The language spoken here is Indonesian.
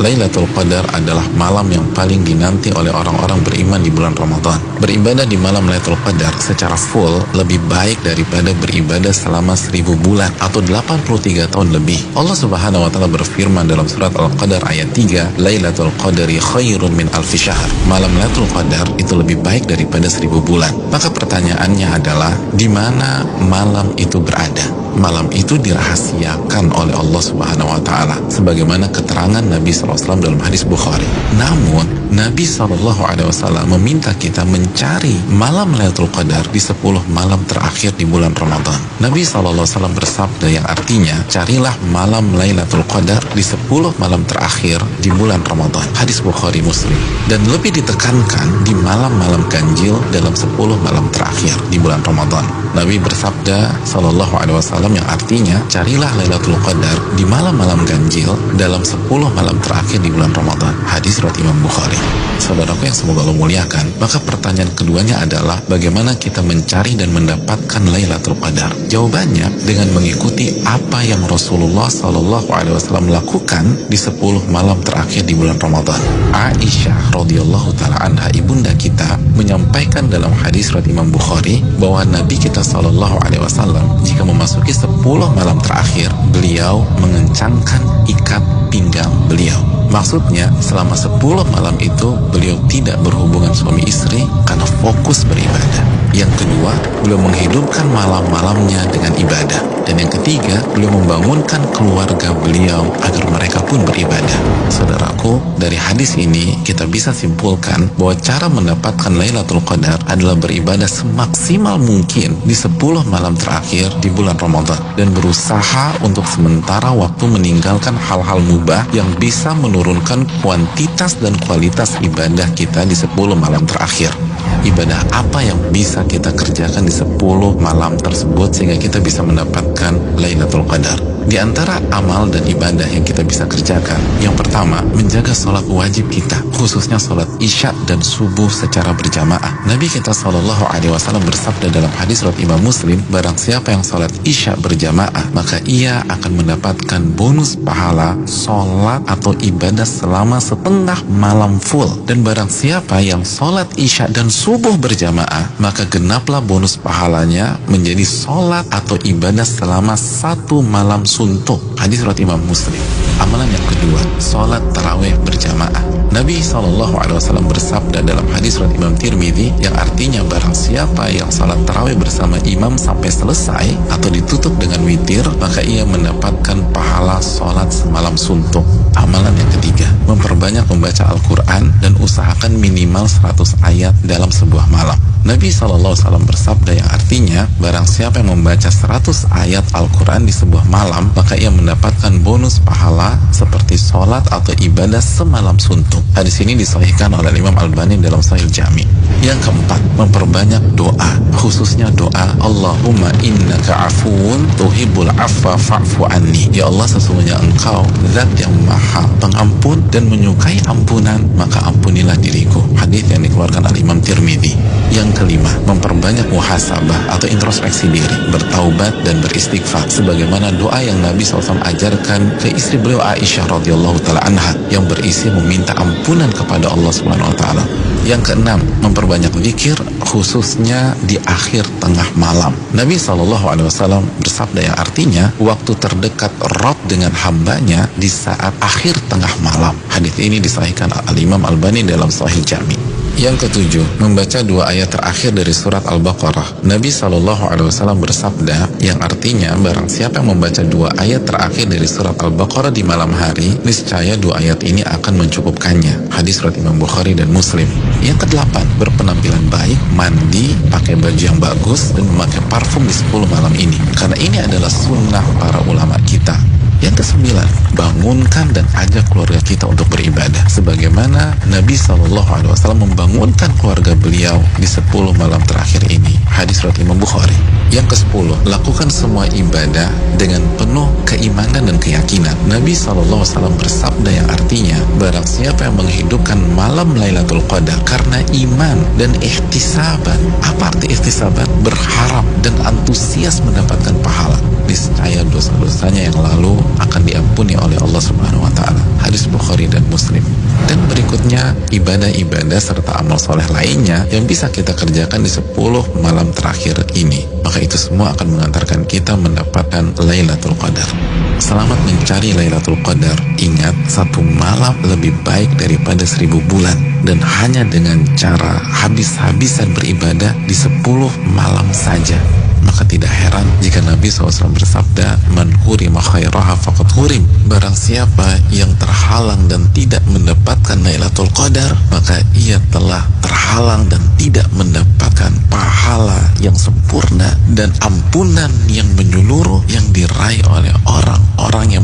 Lailatul Qadar adalah malam yang paling dinanti oleh orang-orang beriman di bulan Ramadan. Beribadah di malam Lailatul Qadar secara full lebih baik daripada beribadah selama 1000 bulan atau 83 tahun lebih. Allah Subhanahu wa taala berfirman dalam surat Al-Qadar ayat 3, Lailatul Qadari khairun min alfi syahr. Malam Lailatul Qadar itu lebih baik daripada 1000 bulan. Maka pertanyaannya adalah, di mana malam itu berada? Malam itu dirahasiakan oleh Allah Subhanahu wa taala sebagaimana keterangan Nabi SAW dalam hadis Bukhari. Namun Nabi SAW meminta kita mencari malam Lailatul Qadar di 10 malam terakhir di bulan Ramadan. Nabi SAW bersabda yang artinya, carilah malam Lailatul Qadar di 10 malam terakhir di bulan Ramadan. Hadis Bukhari Muslim. Dan lebih ditekankan di malam-malam ganjil dalam 10 malam terakhir di bulan Ramadan. Nabi bersabda SAW yang artinya, carilah Lailatul Qadar di malam-malam ganjil dalam 10 malam terakhir di bulan Ramadan. Hadis riwayat Imam Bukhari. Saudaraku yang semoga Allah muliakan, maka pertanyaan keduanya adalah bagaimana kita mencari dan mendapatkan Lailatul Qadar? Jawabannya dengan mengikuti apa yang Rasulullah SAW lakukan di 10 malam terakhir di bulan Ramadan. Aisyah radhiyallahu taala anha, ibunda kita, menyampaikan dalam hadis riwayat Imam Bukhari bahwa Nabi kita SAW jika memasuki 10 malam terakhir, beliau mengencangkan ikat pinggang beliau. Maksudnya selama 10 malam itu beliau tidak berhubungan suami istri karena fokus beribadah. Yang kedua, beliau menghidupkan malam-malamnya dengan ibadah. Dan yang ketiga, beliau membangunkan keluarga beliau agar mereka pun beribadah. Saudaraku, dari hadis ini kita bisa simpulkan bahwa cara mendapatkan Lailatul Qadar adalah beribadah semaksimal mungkin di 10 malam terakhir di bulan Ramadan dan berusaha untuk sementara waktu meninggalkan hal-hal mubah yang bisa menurunkan kuantitas dan kualitas ibadah kita di 10 malam terakhir. Ibadah apa yang bisa kita kerjakan di 10 malam tersebut sehingga kita bisa mendapatkan Lailatul Qadar? Di antara amal dan ibadah yang kita bisa kerjakan, yang pertama, menjaga sholat wajib kita, khususnya sholat isya dan subuh secara berjamaah. Nabi kita SAW bersabda dalam hadis riwayat Imam Muslim, barang siapa yang sholat isya berjamaah, maka ia akan mendapatkan bonus pahala sholat atau ibadah selama setengah malam full. Dan barang siapa yang sholat isya dan subuh berjamaah, maka genaplah bonus pahalanya menjadi sholat atau ibadah selama 1 malam suntuk. Hadis riwayat Imam Muslim. Amalan yang kedua, sholat tarawih berjamaah. Nabi SAW bersabda dalam hadis riwayat Imam Tirmidzi yang artinya barang siapa yang sholat tarawih bersama imam sampai selesai atau ditutup dengan witir, maka ia mendapatkan pahala sholat semalam suntuk. Amalan yang ketiga, memperbanyak membaca Al-Quran dan usahakan minimal 100 ayat dalam sebuah malam. Nabi SAW bersabda yang artinya barang siapa yang membaca 100 ayat Al-Quran di sebuah malam, maka ia mendapatkan bonus pahala seperti sholat atau ibadah semalam suntuk. Hadis ini disahihkan oleh Imam Albani dalam Sahih Jami. Yang keempat, memperbanyak doa, khususnya doa Allahumma innaka afuun tuhibbul afwa fa'fu anni. Ya Allah, sesungguhnya engkau zat yang maha pengampun dan menyukai ampunan, maka ampunilah diriku. Hadis yang dikeluarkan oleh Imam Tirmidzi. Yang kelima, memperbanyak muhasabah atau introspeksi diri, bertaubat dan beristighfar sebagaimana doa yang Nabi SAW ajarkan ke istri beliau Aisyah radhiyallahu taala anha yang berisi meminta ampunan kepada Allah Subhanahu wa taala. Yang keenam, memperbanyak zikir khususnya di akhir tengah malam. Nabi SAW bersabda yang artinya waktu terdekat Rabb dengan hambanya di saat akhir tengah malam. Hadis ini disahihkan Al-Imam Albani dalam Sahih Jami. Yang ketujuh, membaca 2 ayat terakhir dari surat Al-Baqarah. Nabi SAW bersabda yang artinya barang siapa yang membaca 2 ayat terakhir dari surat Al-Baqarah di malam hari, niscaya 2 ayat ini akan mencukupkannya. Hadis riwayat Imam Bukhari dan Muslim. Yang kedelapan, berpenampilan baik, mandi, pakai baju yang bagus, dan memakai parfum di 10 malam ini. Karena ini adalah sunnah para ulama kita. Yang kesembilan, bangunkan dan ajak keluarga kita untuk beribadah sebagaimana Nabi SAW membangunkan keluarga beliau di 10 malam terakhir ini. Hadis riwayat Imam Bukhari. Yang ke-10, lakukan semua ibadah dengan penuh keimanan dan keyakinan. Nabi SAW bersabda yang artinya barang siapa yang menghidupkan malam Lailatul Qadar karena iman dan ihtisaban. Apa arti ihtisaban? Berharap dan antusias mendapatkan pahala. niscaya dosa-dosanya yang lalu akan diampuni oleh Allah Subhanahu wa taala. Hadis Bukhari dan Muslim. Dan berikutnya ibadah-ibadah serta amal soleh lainnya yang bisa kita kerjakan di 10 malam terakhir ini. Maka itu semua akan mengantarkan kita mendapatkan Lailatul Qadar. Selamat mencari Lailatul Qadar. Ingat, 1 malam lebih baik daripada 1000 bulan. Dan hanya dengan cara habis-habisan beribadah di 10 malam saja, maka tidak heran jika Nabi SAW bersabda, man hurima khairaha faqad hurim. Barang siapa yang terhalang dan tidak mendapatkan Lailatul Qadar, maka ia telah terhalang dan tidak mendapatkan pahala yang sempurna dan ampunan yang menyeluruh yang diraih oleh orang-orang yang